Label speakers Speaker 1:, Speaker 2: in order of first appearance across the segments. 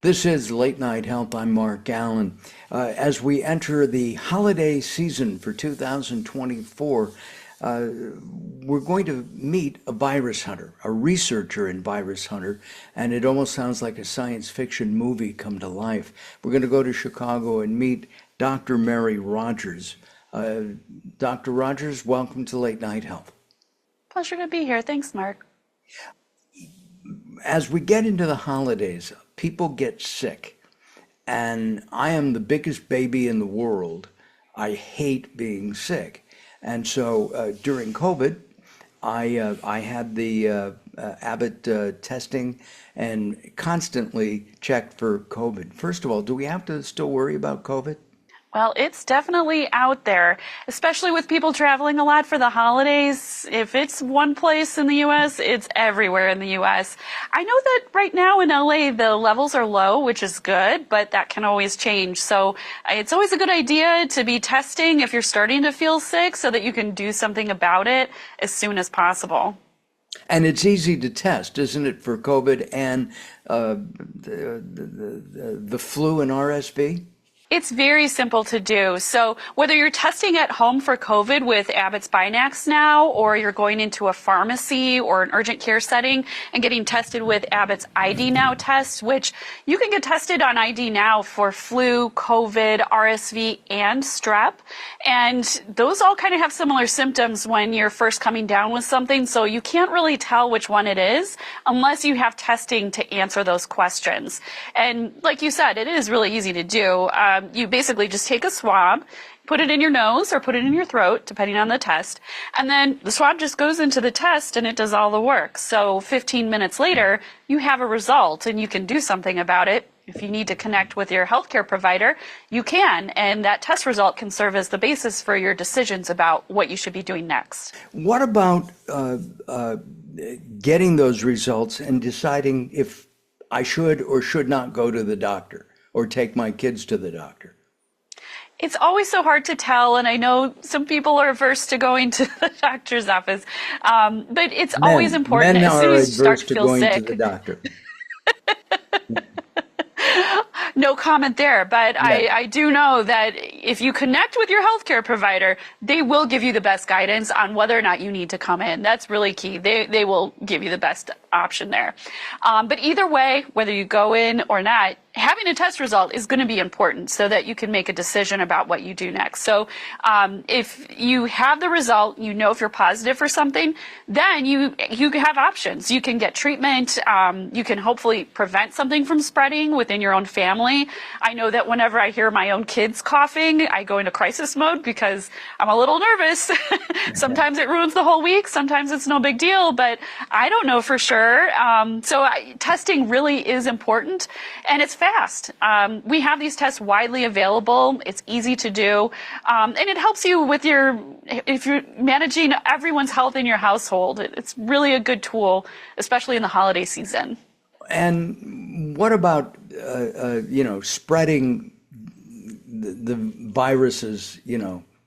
Speaker 1: This is Late Night Health. I'm Mark Alyn. As we enter the holiday season for 2024, we're going to meet a virus hunter, a researcher in virus hunter, and it almost sounds like a science fiction movie come to life. We're going to go to Chicago and meet Dr. Mary Rodgers. Dr. Rodgers, welcome to Late Night Health.
Speaker 2: Pleasure to be here. Thanks, Mark.
Speaker 1: As we get into the holidays, people get sick, and I am the biggest baby in the world. I hate being sick. And so during COVID, I had the Abbott testing and constantly checked for COVID. First of all, do we have to still worry about COVID?
Speaker 2: Well, it's definitely out there, especially with people traveling a lot for the holidays. If it's one place in the U.S., it's everywhere in the U.S. I know that right now in L.A., the levels are low, which is good, but that can always change. So it's always a good idea to be testing if you're starting to feel sick so that you can do something about it as soon as possible.
Speaker 1: And it's easy to test, isn't it, for COVID and the flu and RSV?
Speaker 2: It's very simple to do. So whether you're testing at home for COVID with Abbott's Binax now, or you're going into a pharmacy or an urgent care setting and getting tested with Abbott's ID Now test, which you can get tested on ID Now for flu, COVID, RSV, and strep. And those all kind of have similar symptoms when you're first coming down with something. So you can't really tell which one it is unless you have testing to answer those questions. And like you said, it is really easy to do. You basically just take a swab, put it in your nose or put it in your throat, depending on the test, and then the swab just goes into the test and it does all the work. So 15 minutes later, you have a result and you can do something about it. If you need to connect with your healthcare provider, you can, and that test result can serve as the basis for your decisions about what you should be doing next.
Speaker 1: What about getting those results and deciding if I should or should not go to the doctor or take my kids to the doctor?
Speaker 2: It's always so hard to tell, and I know some people are averse to going to the doctor's office, but it's always important
Speaker 1: men
Speaker 2: as soon
Speaker 1: are
Speaker 2: as you start
Speaker 1: adverse
Speaker 2: to
Speaker 1: to
Speaker 2: feel
Speaker 1: going to
Speaker 2: sick.
Speaker 1: the doctor.
Speaker 2: No comment there, but
Speaker 1: Yeah.
Speaker 2: I do know that if you connect with your healthcare provider, they will give you the best guidance on whether or not you need to come in. That's really key. They will give you the best option there. But either way, whether you go in or not, having a test result is going to be important so that you can make a decision about what you do next. So if you have the result, you know if you're positive for something, then you have options. You can get treatment. You can hopefully prevent something from spreading within your own family. I know that whenever I hear my own kids coughing, I go into crisis mode because I'm a little nervous. Sometimes it ruins the whole week. Sometimes it's no big deal, but I don't know for sure. Testing really is important, and it's fast. We have these tests widely available. It's easy to do, and it helps you with if you're managing everyone's health in your household. It's really a good tool, especially in the holiday season.
Speaker 1: And what about spreading the viruses?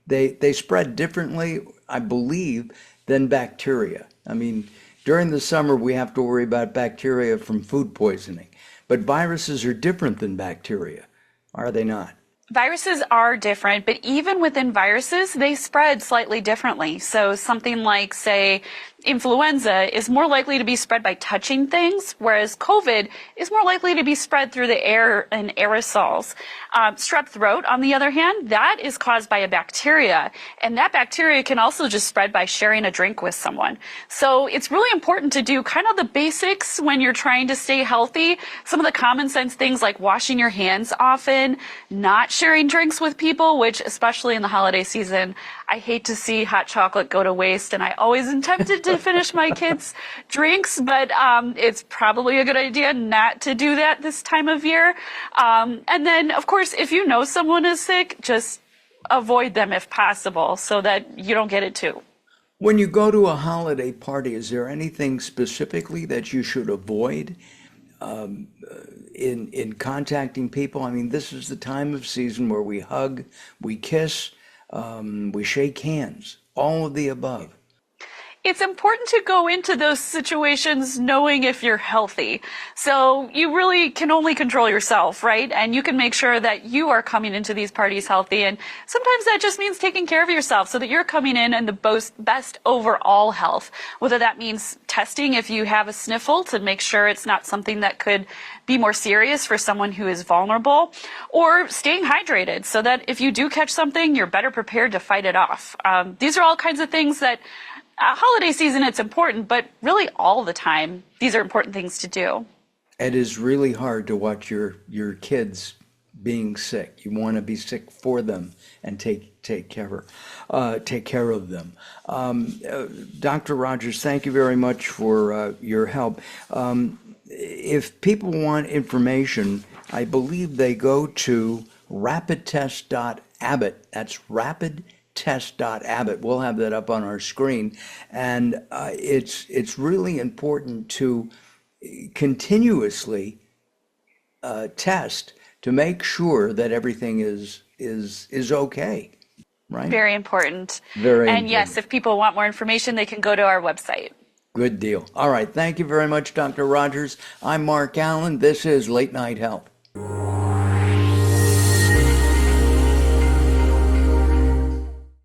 Speaker 1: They spread differently, I believe, than bacteria. I mean, during the summer we have to worry about bacteria from food poisoning, but viruses are different than bacteria, are they not?
Speaker 2: Viruses are different, but even within viruses, they spread slightly differently. So something like, say, influenza is more likely to be spread by touching things, whereas COVID is more likely to be spread through the air and aerosols. Strep throat, on the other hand, that is caused by a bacteria, and that bacteria can also just spread by sharing a drink with someone. So it's really important to do kind of the basics when you're trying to stay healthy. Some of the common sense things like washing your hands often, not sharing drinks with people, which especially in the holiday season, I hate to see hot chocolate go to waste, and I always am tempted to finish my kids' drinks, but it's probably a good idea not to do that this time of year. And then, of course, if you know someone is sick, just avoid them if possible so that you don't get it too.
Speaker 1: When you go to a holiday party, is there anything specifically that you should avoid in contacting people? I mean, this is the time of season where we hug, we kiss, we shake hands, all of the above.
Speaker 2: it's important to go into those situations knowing if you're healthy. So you really can only control yourself, right? And you can make sure that you are coming into these parties healthy. And sometimes that just means taking care of yourself so that you're coming in the best overall health, whether that means testing if you have a sniffle to make sure it's not something that could be more serious for someone who is vulnerable, or staying hydrated so that if you do catch something, you're better prepared to fight it off. These are all kinds of things that holiday season, it's important, but really all the time, these are important things to do.
Speaker 1: It is really hard to watch your kids being sick. You want to be sick for them and take care of them. Dr. Rodgers, thank you very much for your help. If people want information, I believe they go to rapidtest.abbott. That's rapidtest.abbott. We'll have that up on our screen. And it's really important to continuously test to make sure that everything is okay, right?
Speaker 2: Very important.
Speaker 1: Very
Speaker 2: and
Speaker 1: important.
Speaker 2: Yes, if people want more information, they can go to our website.
Speaker 1: Good deal. All right. Thank you very much, Dr. Rodgers. I'm Mark Alyn. This is Late Night Health.